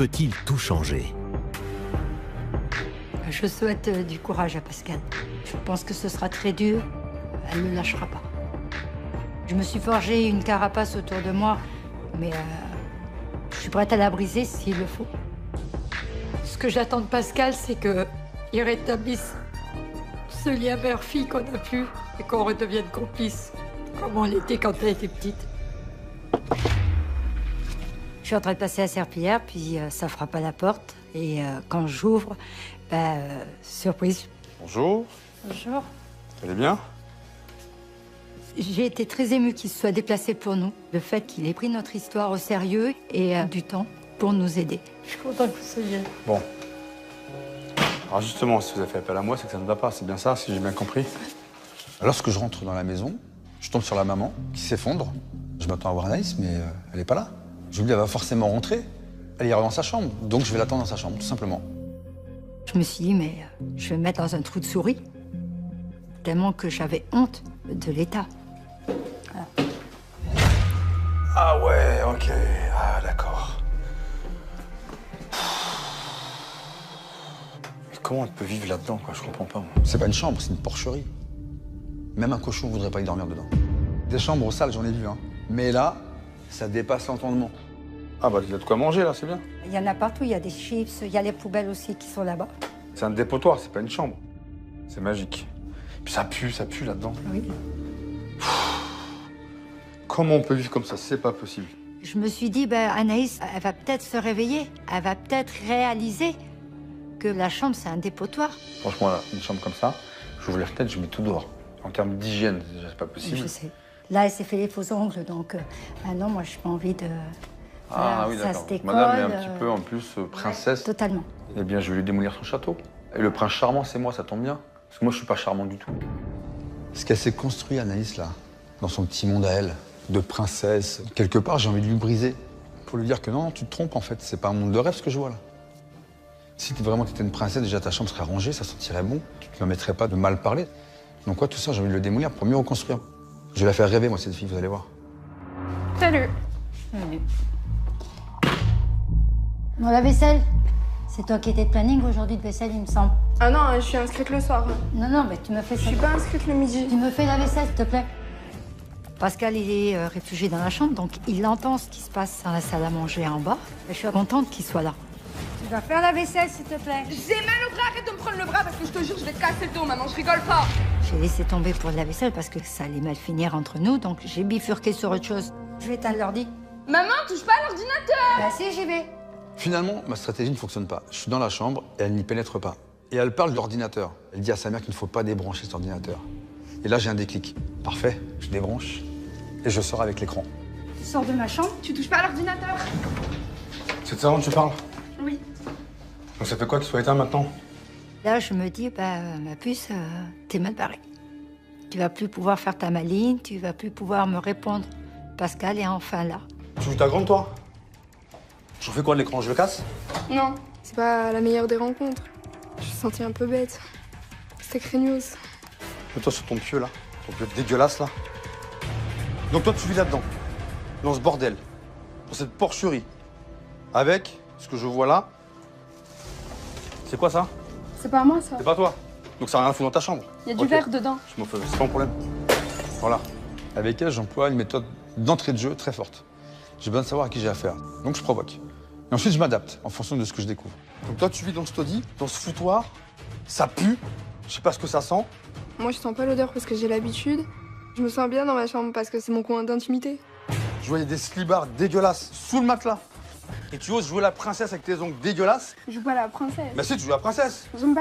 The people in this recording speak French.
peut-il tout changer? Je souhaite du courage à Pascal. Je pense que ce sera très dur. Elle ne lâchera pas. Je me suis forgé une carapace autour de moi, mais je suis prête à la briser s'il le faut. Ce que j'attends de Pascal, c'est qu'il rétablisse ce lien mère-fille qu'on a pu et qu'on redevienne complices, comme on l'était quand elle était petite. Je suis en train de passer à Serpillière, puis ça frappe à la porte. Et quand j'ouvre, surprise. Bonjour. Bonjour. Vous allez bien? J'ai été très émue qu'il se soit déplacé pour nous. Le fait qu'il ait pris notre histoire au sérieux et du temps pour nous aider. Je suis contente que vous soyez là. Bon. Alors justement, si vous avez fait appel à moi, c'est que ça ne va pas. C'est bien ça, si j'ai bien compris. Lorsque je rentre dans la maison, je tombe sur la maman qui s'effondre. Je m'attends à voir Anaïs, mais elle n'est pas là. Je me dis, elle va forcément rentrer. Elle ira dans sa chambre. Donc je vais l'attendre dans sa chambre, tout simplement. Je me suis dit, mais je vais me mettre dans un trou de souris. Tellement que j'avais honte de l'État. Voilà. Ah ouais, ok. Ah d'accord. Mais comment elle peut vivre là-dedans, quoi? Je comprends pas, moi. C'est pas une chambre, c'est une porcherie. Même un cochon ne voudrait pas y dormir dedans. Des chambres sales, j'en ai vu, hein. Mais là, ça dépasse l'entendement. Ah bah, il y a de quoi manger, là, c'est bien. Il y en a partout, il y a des chips, il y a les poubelles aussi qui sont là-bas. C'est un dépotoir, c'est pas une chambre. C'est magique. Puis ça pue là-dedans. Oui. Comment on peut vivre comme ça? C'est pas possible. Je me suis dit, Anaïs, elle va peut-être se réveiller, elle va peut-être réaliser que la chambre, c'est un dépotoir. Franchement, là, une chambre comme ça, j'ouvre la fenêtre, je mets tout dehors. En termes d'hygiène, déjà, c'est pas possible. Je sais. Là, elle s'est fait les faux ongles, donc non, moi, j'ai pas envie de... Ah Voilà, oui, ça d'accord. se décolle, Madame est un petit peu, en plus, princesse. Ouais, totalement. Eh bien, je vais lui démolir son château. Et le prince charmant, c'est moi, ça tombe bien. Parce que moi, je suis pas charmant du tout. Ce qu'elle s'est construit, Anaïs, là, dans son petit monde à elle, de princesse, quelque part, j'ai envie de lui briser. Pour lui dire que non, tu te trompes, en fait. C'est pas un monde de rêve, ce que je vois, là. Si vraiment t'étais une princesse, déjà, ta chambre serait rangée, ça sentirait bon. Tu ne permettrais pas de mal parler. Donc, tout ça, j'ai envie de le démolir pour mieux reconstruire. Je vais la faire rêver, moi, cette fille, vous allez voir. Salut. Salut. Bon, la vaisselle, c'est toi qui étais de planning aujourd'hui de vaisselle, il me semble. Ah non, je suis inscrite le soir. Non, mais tu me fais ça. Je suis pas inscrite le midi. Tu me fais la vaisselle, s'il te plaît. Pascal, il est réfugié dans la chambre, donc il entend ce qui se passe dans la salle à manger en bas. Et je suis contente qu'il soit là. Tu vas faire la vaisselle, s'il te plaît. J'ai mal au bras, arrête de me prendre le bras parce que je te jure, je vais te casser le dos, maman, je rigole pas. J'ai laissé tomber pour de la vaisselle parce que ça allait mal finir entre nous, donc j'ai bifurqué sur autre chose. Je vais éteindre l'ordi. Maman, touche pas à l'ordinateur. Bah si, j'y vais. Finalement, ma stratégie ne fonctionne pas. Je suis dans la chambre et elle n'y pénètre pas. Et elle parle de l'ordinateur. Elle dit à sa mère qu'il ne faut pas débrancher cet ordinateur. Et là, j'ai un déclic. Parfait, je débranche et je sors avec l'écran. Tu sors de ma chambre. Tu touches pas à l'ordinateur. C'est de ça dont tu parles? Oui. Donc ça fait quoi qu'il soit éteint maintenant? Là, je me dis, ma puce, t'es mal barrée. Tu vas plus pouvoir faire ta maline, tu vas plus pouvoir me répondre. Pascal est enfin là. Tu joues ta grande, toi? Je fais quoi de l'écran? Je le casse? Non, c'est pas la meilleure des rencontres. Je me suis sentie un peu bête. C'était craignos. Mets-toi sur ton pieu, là. Ton pieu dégueulasse, là. Donc toi, tu vis là-dedans. Dans ce bordel. Dans cette porcherie. Avec ce que je vois là. C'est quoi, ça? C'est pas moi, ça. C'est pas toi. Donc ça n'a rien à foutre dans ta chambre. Il y a du Ok. verre dedans. Je m'en fais, c'est pas un problème. Voilà. Avec elle, j'emploie une méthode d'entrée de jeu très forte. J'ai besoin de savoir à qui j'ai affaire. Donc je provoque. Et ensuite, je m'adapte en fonction de ce que je découvre. Donc toi, tu vis dans ce taudis, dans ce foutoir. Ça pue. Je sais pas ce que ça sent. Moi, je sens pas l'odeur parce que j'ai l'habitude. Je me sens bien dans ma chambre parce que c'est mon coin d'intimité. Je voyais des slibards dégueulasses sous le matelas. Et tu oses jouer la princesse avec tes ongles dégueulasses? Je joue pas à la princesse. Bah si, tu joues la princesse. J'aime pas.